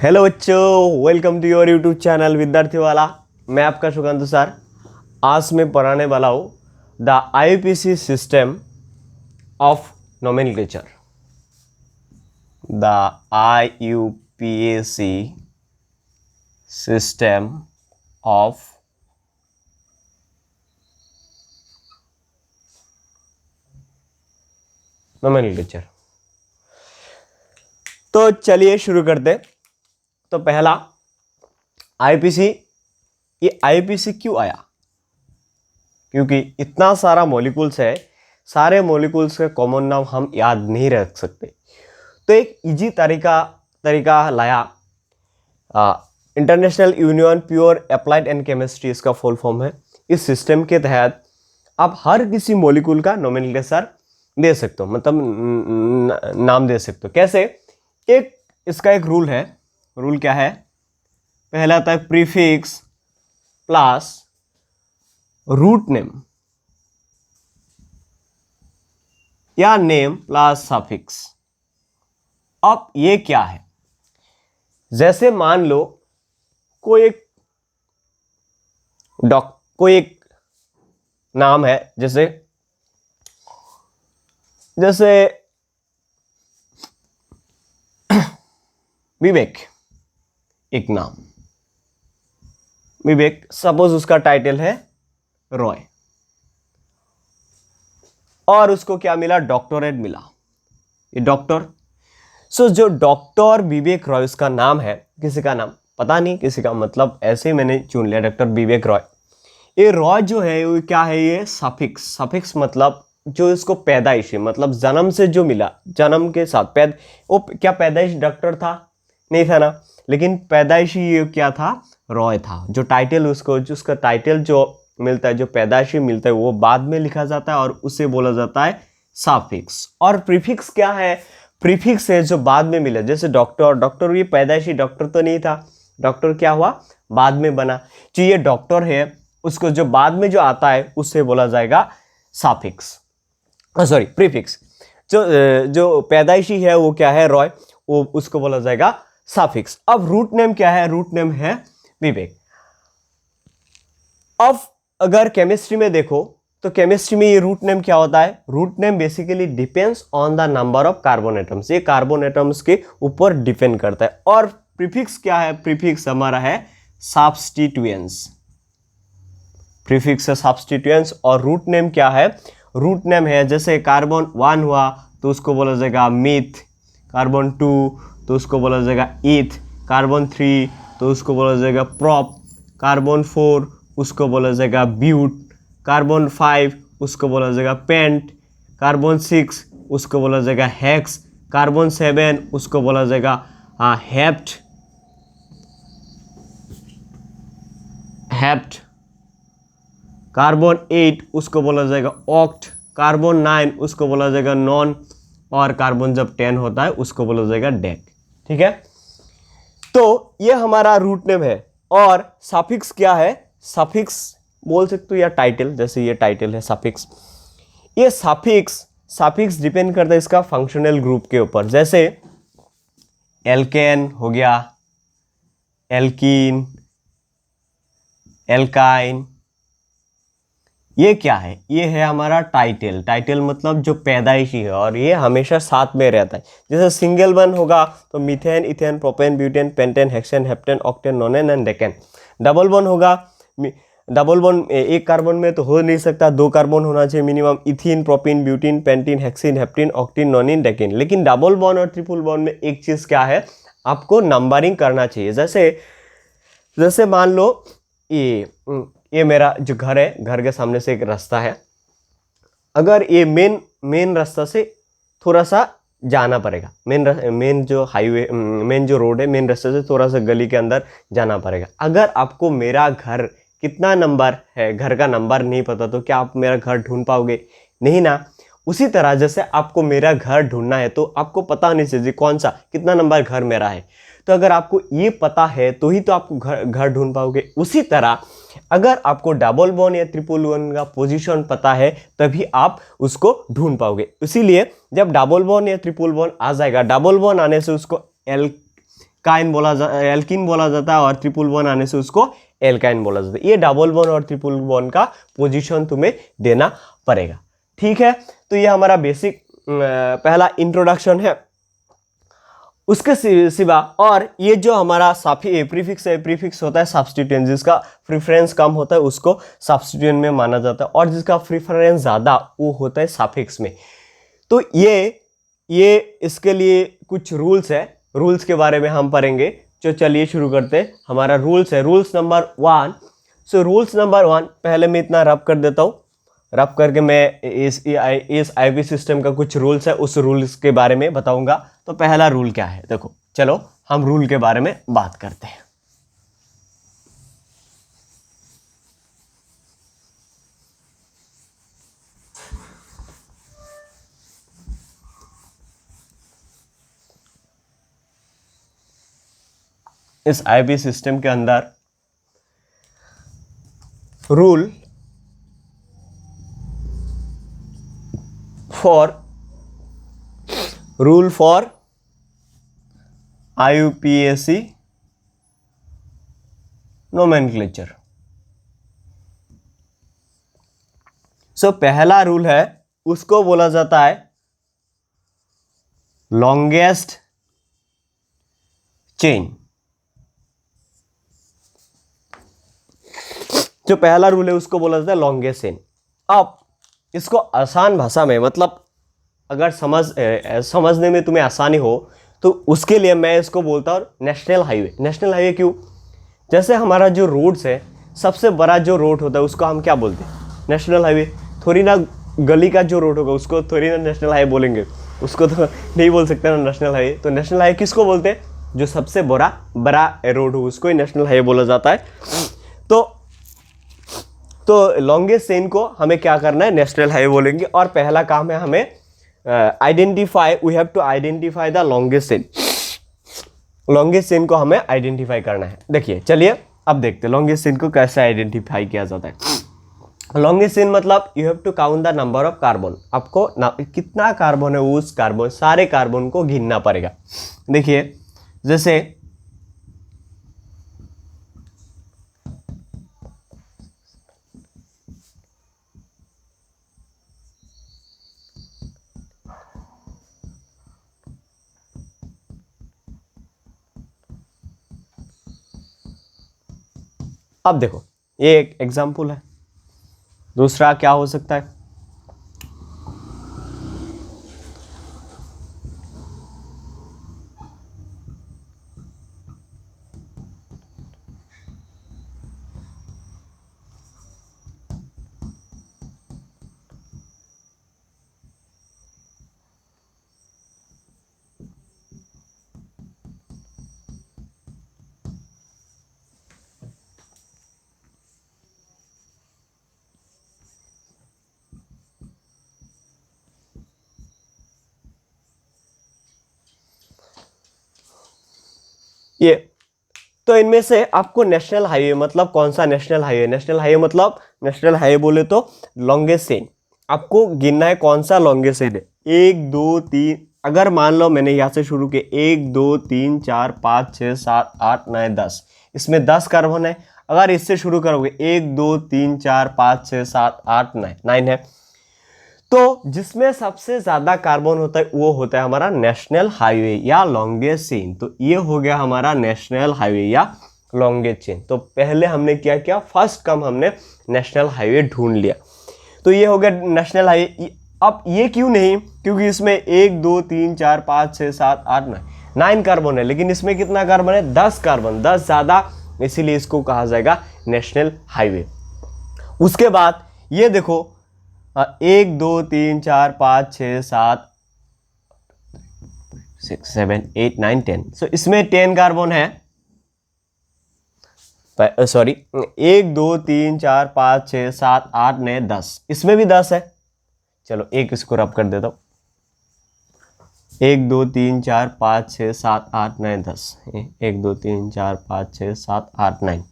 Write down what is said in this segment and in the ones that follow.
Hello बच्चों, welcome to your YouTube channel Vidyarthi Wala. मैं आपका सुकांत सर। आज मैं पढ़ाने वाला हूँ the IUPAC system of nomenclature. The IUPAC system of nomenclature. तो चलिए शुरू करते। तो पहला आईपीसी, ये आईपीसी क्यों आया? क्योंकि इतना सारा मॉलिक्यूल्स है, सारे मॉलिक्यूल्स के कॉमन नाम हम याद नहीं रख सकते। तो एक इजी तरीका लाया, international union pure applied and chemistry इसका फुल फॉर्म है। इस सिस्टम के तहत आप हर किसी मॉलिक्यूल का नोमेनक्लेचर दे सकते हो, मतलब नाम दे सकते हो। कैसे? इसका एक रूल है। रूल क्या है? पहला आता है प्रीफिक्स प्लस रूट नेम या नेम प्लस सफिक्स। अब ये क्या है? जैसे मान लो कोई एक नाम है, जैसे विवेक। एक नाम विवेक, सपोज उसका टाइटल है रॉय, और उसको क्या मिला? डॉक्टरेट मिला। ये डॉक्टर, जो डॉक्टर विवेक रॉय उसका नाम है। किसी का नाम पता नहीं, किसी का मतलब ऐसे ही मैंने चुन लिया, डॉक्टर विवेक रॉय। ये रॉय जो है वो क्या है? ये सफिक्स मतलब जो इसको पैदाइशी, मतलब जन्म से जो मिला, जन्म के साथ वो क्या पैदाइश डॉक्टर था? नहीं था ना। लेकिन पैदाइशी ये क्या था? रॉय था। जो टाइटल उसका टाइटल जो मिलता है, जो पैदाइशी मिलता है, वो बाद में लिखा जाता है और उसे बोला जाता है सफिक्स। और प्रीफिक्स क्या है? प्रीफिक्स है जो बाद में मिला। जैसे डॉक्टर ये पैदाइशी डॉक्टर तो नहीं था, डॉक्टर क्या हुआ? बाद में बना। जो ये डॉक्टर है, उसको जो बाद में जो आता है उससे बोला जाएगा सफिक्स, सॉरी प्रीफिक्स। जो पैदाइशी है वो क्या है? रॉय, वो उसको बोला जाएगा सफिक्स। अब रूट नेम क्या है? रूट नेम है विवेक। अब अगर केमिस्ट्री में देखो तो केमिस्ट्री में ये रूट नेम क्या होता है? Root name basically depends on the number of carbon atoms. ये कार्बन एटम्स के ऊपर डिपेंड करता है। और प्रीफिक्स क्या है? प्रीफिक्स हमारा है सब्स्टिट्यूएंट्स। प्रीफिक्स है सब्स्टिट्यूएंट्स। और रूट नेम क्या है? रूट नेम है, जैसे कार्बन 1 हुआ तो उसको बोला जाएगा मीथ, कार्बन 2 तो उसको बोला जाएगा ईथ, कार्बन 3 तो उसको बोला जाएगा प्रॉप, कार्बन 4 उसको बोला जाएगा ब्यूट, कार्बन 5 उसको बोला जाएगा पेंट, कार्बन 6 उसको बोला जाएगा हेक्स, कार्बन 7 उसको बोला जाएगा हेप्ट, कार्बन 8 उसको बोला जाएगा ऑक्ट, कार्बन 9 उसको बोला जाएगा नॉन, और कार्बन जब 10 होता है उसको बोला जाएगा डेक। ठीक है, तो ये हमारा रूट नेम है। और सफिक्स क्या है? सफिक्स बोल सकते हो या टाइटल, जैसे ये टाइटल है सफिक्स। ये सफिक्स डिपेंड करता है इसका फंक्शनल ग्रुप के ऊपर। जैसे एल्केन हो गया, एल्कीन, एल्काइन, ये क्या है? ये है हमारा टाइटल मतलब जो पैदाइशी है, और ये हमेशा साथ में रहता है। जैसे सिंगल वन होगा तो methane, ethane, propane, butane, pentane, hexane, heptane, octane, nonane and decane. Double one होगा, डबल वन एक कार्बन में तो हो नहीं सकता, 2 कार्बन होना चाहिए minimum. Ethene, propene, butene, pentene, hexene, heptene, octene, nonene, decene. लेकिन डबल बॉन्ड और ट्रिपल बॉन्ड में एक चीज क्या है? आपको नंबरिंग करना चाहिए। जैसे मान लो ये मेरा जो घर है, घर के सामने से एक रास्ता है। अगर ये मेन रास्ता से थोड़ा सा जाना पड़ेगा, मेन जो हाईवे, मेन जो रोड है, मेन रास्ते से थोड़ा सा गली के अंदर जाना पड़ेगा। अगर आपको मेरा घर कितना नंबर है, घर का नंबर नहीं पता, तो क्या आप मेरा घर ढूंढ पाओगे? नहीं ना। उसी तरह जैसे आपको मेरा घर ढूंढना है तो आपको पता होनी चाहिए कौन सा, कितना नंबर घर मेरा है। तो अगर आपको ये पता है तो ही तो आपको घर ढूंढ पाओगे। उसी तरह अगर आपको डबल बॉन्ड या ट्रिपल बॉन्ड का पोजीशन पता है तभी आप उसको ढूंढ पाओगे। इसीलिए जब डबल बॉन्ड या ट्रिपल बॉन्ड आ जाएगा, डबल बॉन्ड आने से उसको काइन एल्किन बोला जाता है, और ट्रिपल बॉन्ड आने से उसको एल्काइन बोला जाता है। ये डबल बॉन्ड और ट्रिपल बॉन्ड का पोजीशन तुम्हें देना पड़ेगा, ठीक है। तो ये हमारा बेसिक पहला इंट्रोडक्शन है। उसके सिवा और ये जो हमारा प्रीफिक्स है, प्रीफिक्स होता है सब्स्टिट्यूएंट, जिसका प्रेफरेंस कम होता है उसको सब्स्टिट्यूएंट में माना जाता है, और जिसका प्रेफरेंस ज़्यादा वो होता है सफिक्स में। तो ये इसके लिए कुछ रूल्स है, रूल्स के बारे में हम पढ़ेंगे। तो चलिए शुरू करते हैं। हमारा रूल्स है, rules number 1। So rules number 1, पहले मैं इतना रब कर देता हूँ, रब करके मैं इस आईपी सिस्टम का कुछ रूल्स है, उस रूल्स के बारे में बताऊंगा। तो पहला रूल क्या है, देखो चलो हम रूल के बारे में बात करते हैं। इस आईपी सिस्टम के अंदर रूल फॉर IUPAC नोमेनक्लेचर। सो पहला रूल है, उसको बोला जाता है लॉन्गेस्ट चेन। जो पहला रूल है उसको बोला जाता है लॉन्गेस्ट चेन। अब इसको आसान भाषा में, मतलब अगर समझने में तुम्हें आसानी हो तो उसके लिए मैं इसको बोलता हूँ नेशनल हाईवे। नेशनल हाईवे क्यों? जैसे हमारा जो रोड्स है, सबसे बड़ा जो रोड होता है उसको हम क्या बोलते हैं? National highway. थोड़ी ना गली का जो रोड होगा उसको थोड़ी ना नेशनल हाईवे बोलेंगे, उसको तो नहीं बोल सकते ना नेशनल हाईवे। तो नेशनल हाईवे किसको बोलते हैं? जो सबसे बड़ा रोड हो उसको ही नेशनल हाईवे बोला जाता है। तो लॉन्गेस्ट चेन को हमें क्या करना है? नेशनल हाईवे बोलेंगे। और पहला काम है हमें we have to identify the longest chain. Longest chain को हमें आइडेंटिफाई करना है। देखिए चलिए अब देखते हैं लॉन्गेस्ट चेन को कैसे आइडेंटिफाई किया जाता है। लॉन्गेस्ट चेन मतलब you have to count the number of carbon. आपको कितना कार्बन है उस सारे कार्बन को गिनना पड़ेगा। देखिए जैसे अब देखो ये एक एग्जाम्पल है। दूसरा क्या हो सकता है? ये तो इनमें से आपको नेशनल हाईवे मतलब कौन सा नेशनल हाईवे? नेशनल हाईवे मतलब नेशनल हाईवे बोले तो लॉन्गेस्ट चेन आपको गिनना है। कौन सा लॉन्गेस्ट चेन है? 1 2 3, अगर मान लो मैंने यहाँ से शुरू किया 1 2 3 4 5 6 7 8 9 10, इसमें 10 कार्बन है। अगर इससे शुरू करोगे 1 2 3 4 5 6 7 8 9 है, तो जिसमें सबसे ज्यादा कार्बन होता है वो होता है हमारा नेशनल हाईवे या लॉन्गेस्ट चेन। तो ये हो गया हमारा नेशनल हाईवे या लॉन्गेस्ट चेन। तो पहले हमने क्या किया? फर्स्ट कम हमने नेशनल हाईवे ढूंढ लिया। तो ये हो गया नेशनल हाईवे। अब ये क्यों नहीं? क्योंकि इसमें 1 2 3 4 5 6 7 8 9 कार्बन है, लेकिन इसमें कितना कार्बन है? 10 कार्बन, 10 ज्यादा, इसीलिए इसको कहा जाएगा नेशनल हाईवे। उसके बाद ये देखो 1 2 3 4 5 6 7 6 7 8 9 10। सो इसमें 10 कार्बन है। सॉरी 1 2 3 4 5 6 7 8 9 10, इसमें भी 10 है। चलो एक इसको रब कर देता हूँ। 1 2 3 4 5 6 7 8 9 10, 1 2 3 4 5 6 7 8 9,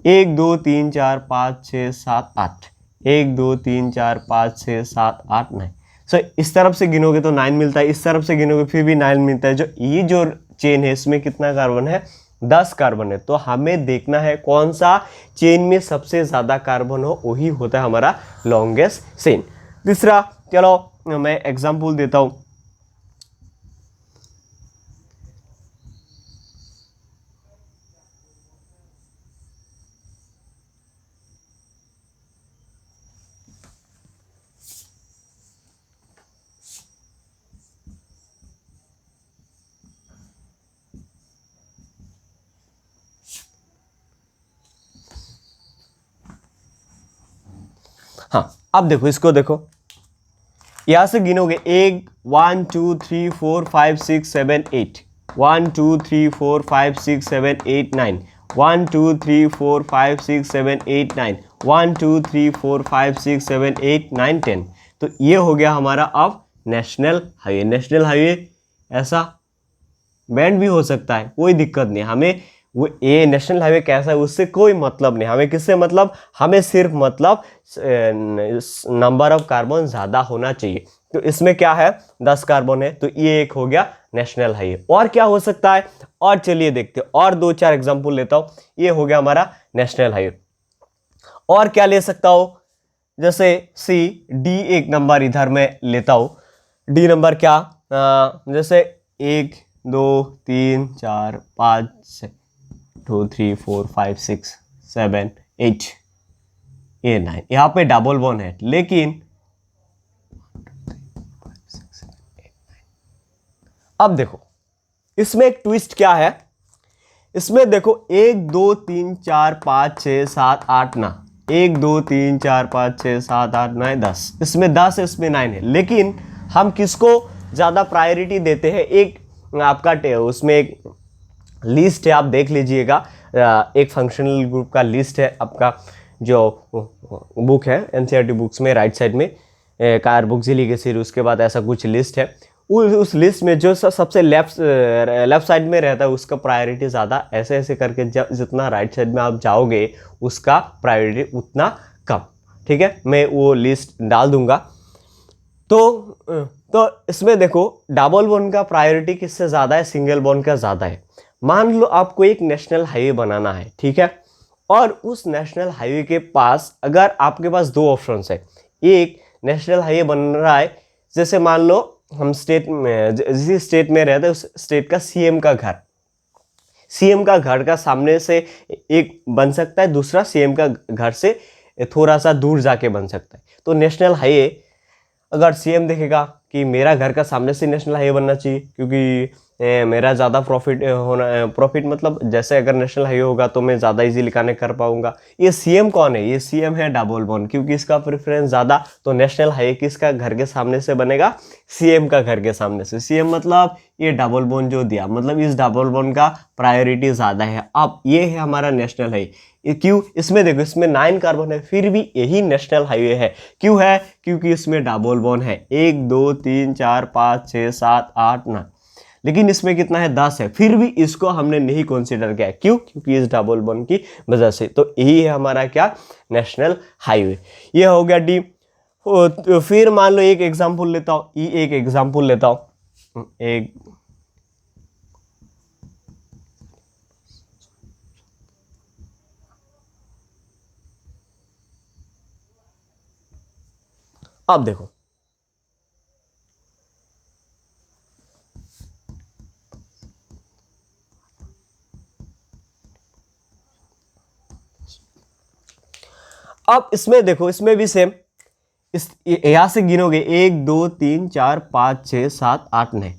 1 2 3 4 5 6 7 8, 1 2 3 4 5 6 7 8 9। सो इस तरफ से गिनोगे तो 9 मिलता है, इस तरफ से गिनोगे फिर भी 9 मिलता है। जो ये जो चेन है, इसमें कितना कार्बन है, 10 कार्बन है। तो हमें देखना है कौन सा चेन में सबसे ज़्यादा कार्बन हो, वही होता है हमारा लॉन्गेस्ट चेन। तीसरा, चलो मैं एग्जाम्पल देता हूँ। हाँ, अब देखो, इसको देखो, यहां से गिनोगे 1 1 2 3 4 5 6 7 8, 1 2 3 4 5 6 7 8 9, 1 2 3 4 5 6 7 8 9, 1 2 3 4 5 6 7 8 9 10। तो ये हो गया हमारा अब नेशनल हाईवे। नेशनल हाईवे ऐसा बैंड भी हो सकता है, कोई दिक्कत नहीं हमें। वो ये नेशनल हाईवे कैसा है उससे कोई मतलब नहीं हमें। किससे मतलब, हमें सिर्फ मतलब नंबर ऑफ कार्बन ज़्यादा होना चाहिए। तो इसमें क्या है, 10 कार्बन है, तो ये एक हो गया नेशनल हाईवे। और क्या हो सकता है, और चलिए देखते हैं, और 2-4 एग्जाम्पल लेता हूँ। ये हो गया हमारा नेशनल हाईवे। और क्या ले सकता हूँ, जैसे सी डी एक नंबर इधर में लेता हूँ। डी नंबर क्या, जैसे 1 2 3 4 5 6 2 3 4 5 6 7 8 ये 9, यहाँ पे डबल बॉन्ड है, लेकिन अब देखो इसमें एक ट्विस्ट क्या है। इसमें देखो 1 2 3 4 5 6 7 8 9, 1 2 3 4 5 6 7 8 9 10, इसमें 10 है, इसमें 9 है। लेकिन हम किसको ज़्यादा प्रायोरिटी देते हैं, एक आपका उसमें एक लिस्ट है, आप देख लीजिएगा। एक फंक्शनल ग्रुप का लिस्ट है आपका, जो बुक है एनसीईआरटी बुक्स में राइट साइड में कार्बोक्सिलिक एसिड, उसके बाद ऐसा कुछ लिस्ट है। उस लिस्ट में जो सबसे लेफ्ट साइड में रहता है उसका प्रायोरिटी ज़्यादा, ऐसे ऐसे करके जितना राइट साइड में आप जाओगे उसका प्रायोरिटी उतना कम। ठीक है, मैं वो लिस्ट डाल दूंगा। तो इसमें देखो डबल बॉन्ड का प्रायोरिटी किससे ज़्यादा है, सिंगल बॉन्ड का ज़्यादा है। मान लो आपको एक नेशनल हाईवे बनाना है, ठीक है, और उस नेशनल हाईवे के पास अगर आपके पास 2 ऑप्शंस है। एक नेशनल हाईवे बन रहा है, जैसे मान लो हम स्टेट में, जिस स्टेट में रहते हैं उस स्टेट का सीएम का घर का सामने से एक बन सकता है, दूसरा सीएम का घर से थोड़ा सा दूर जाके बन सकता है। तो नेशनल हाईवे अगर सीएम देखेगा कि मेरा घर का सामने से नेशनल हाईवे बनना चाहिए, क्योंकि मेरा ज़्यादा प्रॉफिट मतलब जैसे अगर नेशनल हाईवे होगा तो मैं ज़्यादा इजीली कनेक्ट कर पाऊंगा। ये सीएम कौन है, ये सीएम है डबल बॉन्ड, क्योंकि इसका प्रेफरेंस ज़्यादा। तो नेशनल हाईवे किसका घर के सामने से बनेगा, सीएम का घर के सामने से। सीएम मतलब ये डबल बॉन्ड जो दिया, मतलब इस डबल बॉन्ड का प्रायोरिटी ज़्यादा है। अब ये है हमारा नेशनल हाईवे। क्यों, इसमें देखो इसमें 9 कार्बन है, फिर भी यही नेशनल हाईवे है। क्यों है, क्योंकि इसमें डबल बॉन्ड है, 1 2 3 4 5 6 7 8 9, लेकिन इसमें कितना है, 10 है, फिर भी इसको हमने नहीं कंसीडर किया। क्यों, क्योंकि इस डबल बॉन्ड की वजह से। तो यही है हमारा क्या, नेशनल हाईवे। ये हो गया डी। तो फिर मान लो एक एग्जांपल लेता हूं, एक एग्जांपल लेता हूं। एक अब देखो अब इसमें देखो, इसमें भी सेम, इस यहां से गिनोगे 1 2 3 4 5 6 7 8 9,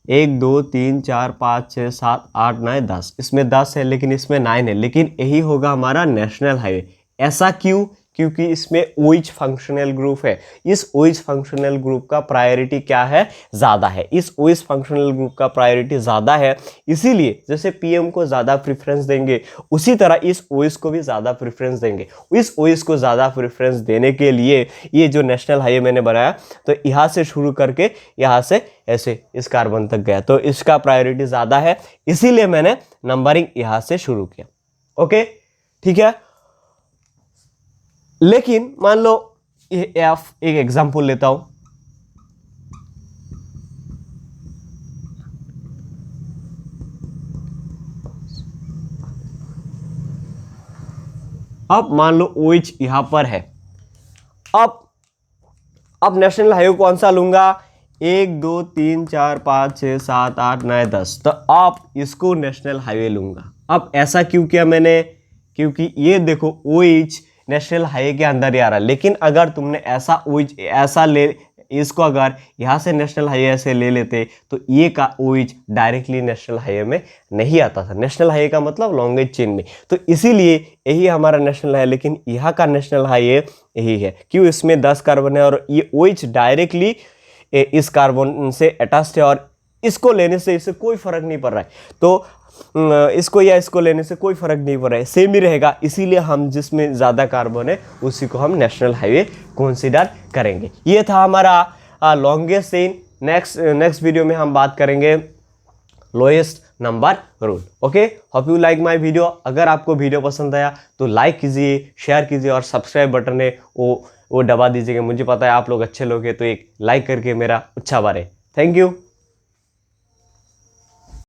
1 2 3 4 5 6 7 8 9 10, इसमें 10 है लेकिन इसमें 9 है, लेकिन यही होगा हमारा नेशनल हाईवे। ऐसा क्यों, क्योंकि इसमें OH फंक्शनल ग्रुप है। इस OH फंक्शनल ग्रुप का प्रायोरिटी क्या है, ज़्यादा है। इस OH फंक्शनल ग्रुप का प्रायोरिटी ज़्यादा है, इसीलिए जैसे PM को ज़्यादा प्रेफरेंस देंगे उसी तरह इस OH को भी ज़्यादा प्रेफरेंस देंगे। इस OH को ज़्यादा प्रेफरेंस देने के लिए ये जो नेशनल हाईवे मैंने बनाया, तो यहाँ से शुरू करके यहाँ से ऐसे इस कार्बन तक गया, तो इसका प्रायोरिटी ज़्यादा है, इसीलिए मैंने नंबरिंग यहाँ से शुरू किया। ओके, ठीक है। लेकिन मान लो एक एग्जांपल लेता हूं। अब मान लो OH यहां पर है। अब नेशनल हाईवे कौन सा लूंगा, 1 2 3 4 5 6 7 8 9 10, तो आप इसको नेशनल हाईवे लूंगा। अब ऐसा क्यों किया मैंने, क्योंकि ये देखो OH नेशनल हाईवे के अंदर ही आ रहा है, लेकिन अगर तुमने ऐसा OH ऐसा ले, इसको अगर यहाँ से नेशनल हाईवे ऐसे ले लेते तो ये का OH डायरेक्टली नेशनल हाईवे में नहीं आता था। नेशनल हाईवे का मतलब लॉन्गेज चेन में, तो इसीलिए यही हमारा नेशनल हाईवे, लेकिन यहाँ का नेशनल हाईवे यही है। क्यों, इसमें 10 कार्बन है और ये OH डायरेक्टली इस कार्बन से अटैच्ड है, और इसको लेने से इससे कोई फर्क नहीं पड़ रहा है, तो इसको या इसको लेने से कोई फर्क नहीं पड़ रहा है, सेम ही रहेगा। इसीलिए हम जिसमें ज़्यादा कार्बन है उसी को हम नेशनल हाईवे कंसीडर करेंगे। ये था हमारा लॉन्गेस्ट चेन। नेक्स्ट वीडियो में हम बात करेंगे lowest number rule. Okay, hope you like my video. अगर आपको वीडियो पसंद आया तो लाइक कीजिए, शेयर कीजिए, और सब्सक्राइब बटन है वो दबा दीजिएगा। मुझे पता है आप लोग अच्छे लोग हैं, तो एक लाइक करके मेरा उत्साह बढ़े। Thank you.